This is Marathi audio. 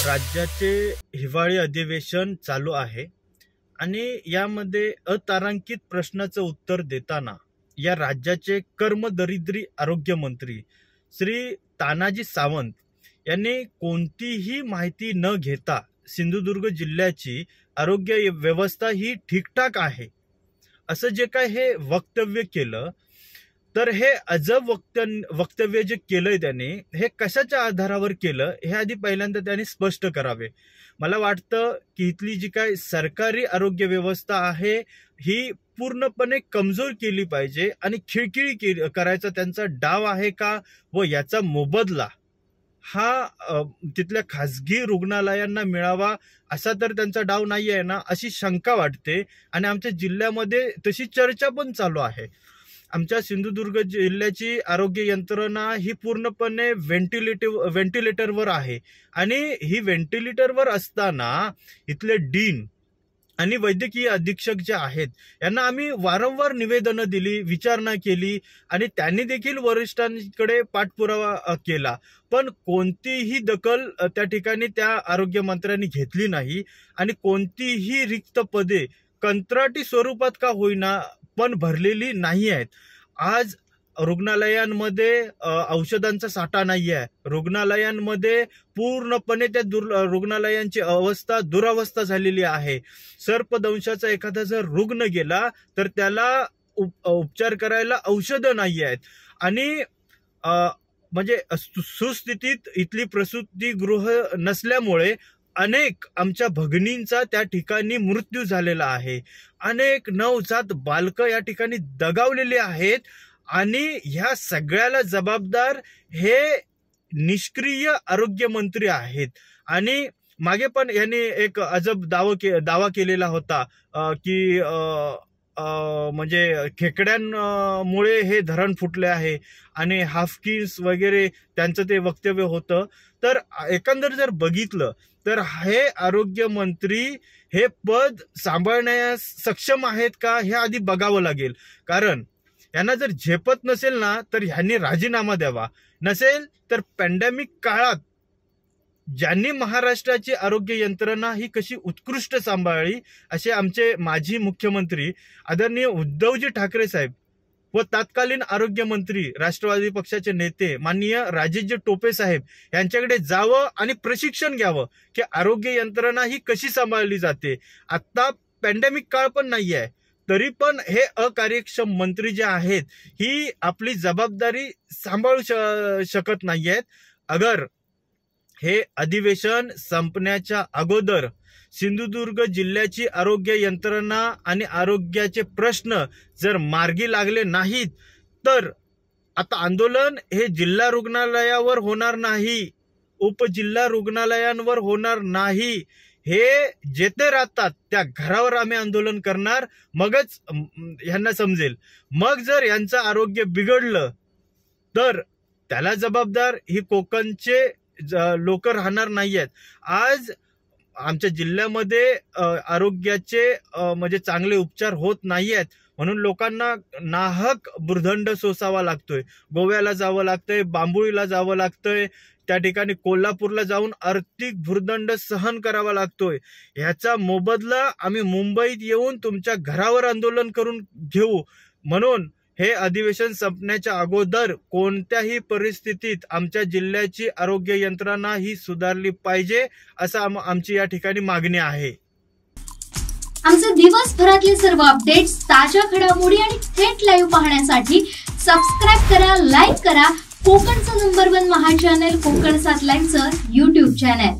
राज्याचे हिवाळी अधिवेशन चालू आहे आणि यामध्ये अतारांकित प्रश्नाचं उत्तर देताना या राज्याचे कर्मदरिद्री आरोग्यमंत्री श्री तानाजी सावंत यांनी कोणतीही माहिती न घेता सिंधुदुर्ग जिल्ह्याची आरोग्य व्यवस्था ही ठीकठाक आहे असं जे काय हे वक्तव्य केलं, तर हे अजब वक्तव्य जे केलंय त्यांनी हे कशाच्या आधारावर केलं हे आधी पहिल्यांदा त्यांनी स्पष्ट करावे। मला वाटतं की इथली जी काय सरकारी आरोग्य व्यवस्था आहे ही पूर्णपणे कमजोर केली पाहिजे आणि खिळखिळी करायचा त्यांचा डाव आहे का व याचा मोबदला हा तिथल्या खासगी रुग्णालयांना मिळावा असा तर त्यांचा डाव नाही आहे ना, अशी शंका वाटते। आणि आमच्या जिल्ह्यामध्ये तशी चर्चा पण चालू आहे। आमच्या सिंधुदुर्ग जिल्ह्याची आरोग्य यंत्रणा ही पूर्णपणे व्हेंटिलेटरवर आहे आणि ही व्हेंटिलेटरवर असताना इथले डीन आणि वैद्यकीय अधीक्षक जे आहेत यांना आम्ही वारंवार निवेदनं दिली, विचारणा केली आणि त्यांनी देखील वरिष्ठांकडे पाठपुरावा केला, पण कोणतीही दखल त्या ठिकाणी त्या आरोग्य मंत्र्यांनी घेतली नाही आणि कोणतीही रिक्त पदे कंत्राटी स्वरूपात का होईना पण भरलेली नाही आहेत। आज रुग्णालयांमध्ये औषधांचा साठा नाही आहे, रुग्णालयांमध्ये पूर्णपणे त्या रुग्णालयांची अवस्था दुरावस्था झालेली आहे। सर्पदंशाचा एखादा जर रुग्ण गेला तर त्याला उपचार करायला औषधं नाही आहेत आणि म्हणजे सुस्थितीत इथली प्रसूतिगृह नसल्यामुळे अनेक आमच्या भगिनींचा त्या ठिकाणी मृत्यू झालेला आहे। अनेक नवजात बालकं या ठिकाणी दगावलेली आहेत आणि ह्या सगळ्याला जबाबदार हे निष्क्रिय आरोग्य मंत्री आहेत। आणि मागे पण यांनी एक अजब दावा केलेला होता की म्हणजे खेकड्यांमुळे हे धरण फुटले आहे आणि हाफकिन्स वगैरे त्यांचं ते वक्तव्य होतं। तर एकंदर जर बघितलं तर हे आरोग्य मंत्री हे पद सांभाळण्यास सक्षम आहेत का हे आधी बघावं लागेल, कारण यांना जर झेपत नसेल ना तर ह्यांनी राजीनामा द्यावा, नसेल तर पॅन्डेमिक काळात ज्यांनी महाराष्ट्राची आरोग्य यंत्रणा ही कशी उत्कृष्ट सांभाळली असे आमचे माजी मुख्यमंत्री आदरणीय उद्धवजी ठाकरे साहेब व तत्कालीन आरोग्य मंत्री राष्ट्रवादी पक्षाचे नेते माननीय राजेशजी टोपे साहेब यांच्याकडे जावं आणि प्रशिक्षण घ्यावं की आरोग्य यंत्रणा ही कशी सांभाळली जाते। आता पॅन्डेमिक काळ पण नाही आहे तरी पण हे अकार्यक्षम मंत्री जे आहेत ही आपली जबाबदारी सांभाळू शकत नाही आहेत। अगर हे अधिवेशन संपण्याच्या अगोदर सिंधुदुर्ग जिल्ह्याची आरोग्य यंत्रणा आणि आरोग्याचे प्रश्न जर मार्गी लागले नाहीत तर आता आंदोलन हे जिल्हा रुग्णालयावर होणार नाही, उपजिल्हा रुग्णालयांवर होणार नाही, हे जेथे राहतात त्या घरावर आम्ही आंदोलन करणार, मगच यांना समजेल। मग जर यांचं आरोग्य बिघडलं तर त्याला जबाबदार ही कोकणचे लोक राहणार नाहीयेत। आज आमच्या जिल्ह्यामध्ये आरोग्याचे म्हणजे चांगले उपचार होत नाहीयेत म्हणून लोकांना नाहक भुर्दंड सोसावा लागतोय, गोव्याला जावं लागतंय, बांबुळीला जावं लागतंय, त्या ठिकाणी कोल्हापूरला जाऊन आर्थिक भुर्दंड सहन करावा लागतोय। ह्याचा मोबदला आम्ही मुंबईत येऊन तुमच्या घरावर आंदोलन करून घेऊ। म्हणून हे अधिवेशन संपण्याच्या अगोदर कोणत्याही परिस्थितीत आमच्या जिल्ह्याची आरोग्य यंत्रणा ही सुधारली पाहिजे असं आमची या ठिकाणी मागणी आहे। आमचे दिवसभरातले सर्व अपडेट्स, ताज्या घडामोडी आणि थेट लाईव्ह पाहण्यासाठी सबस्क्राइब करा, लाईक करा कोकणचं नंबर 1 महा चॅनल कोकण 7 लाईव्हचं YouTube चॅनल।